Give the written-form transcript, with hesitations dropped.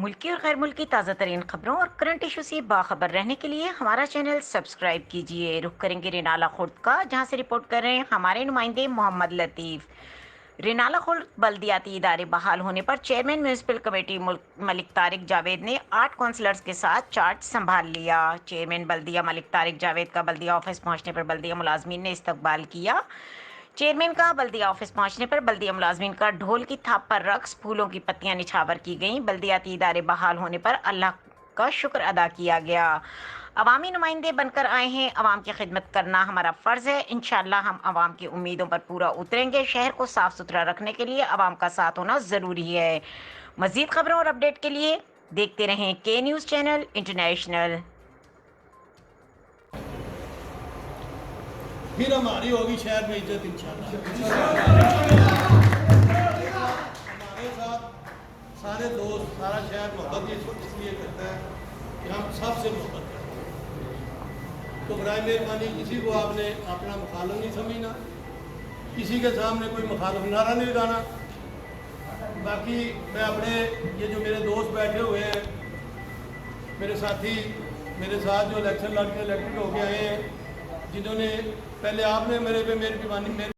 मुल्की और गैर मुल्की ताज़ा तरीन खबरों और करंट इशू से बाखबर रहने के लिए हमारा चैनल सब्सक्राइब कीजिए। रुख करेंगे रिनाला खुर्द का, जहां से रिपोर्ट कर रहे हैं हमारे नुमाइंदे मोहम्मद लतीफ़। रिनाला खुर्द बल्दियाती इदारे बहाल होने पर chairman municipal committee Malik Tariq Javed ने 8 काउंसलर्स के साथ चार्ज संभाल लिया। चेयरमैन बल्दिया मलिक तारिक जावेद का बल्दिया ऑफिस पहुंचने पर बल्दिया मुलाजमीन ने इस्तकबाल किया। चेयरमैन का बल्दिया ऑफिस पहुंचने पर बल्दिया मुलाजमीन का ढोल की थाप पर रक्स, फूलों की पत्तियां निछावर की गईं। बल्दियाती इदारे बहाल होने पर अल्लाह का शुक्र अदा किया गया। अवामी नुमाइंदे बनकर आए हैं, अवाम की खिदमत करना हमारा फ़र्ज़ है। इंशाअल्लाह हम अवाम की उम्मीदों पर पूरा उतरेंगे। शहर को साफ़ सुथरा रखने के लिए अवाम का साथ होना ज़रूरी है। मज़ीद खबरों और अपडेट के लिए देखते रहें के न्यूज़ चैनल इंटरनेशनल। फिर हमारी होगी शहर में इज्जत इंशाल्लाह। हमारे साथ सारे दोस्त, सारा शहर मोहब्बत इसलिए करता है कि हम सबसे मोहब्बत करते हैं। तो बराए मेहरबानी किसी को आपने अपना मुखालिफ नहीं समझना, किसी के सामने कोई मुखालिफ नारा नहीं लगाना। बाकी मैं अपने ये जो मेरे दोस्त बैठे हुए हैं, मेरे साथी, मेरे साथ जो इलेक्शन लड़के इलेक्टेड होके आए हैं, जिन्होंने पहले आपने मेरे पे मेहरबानी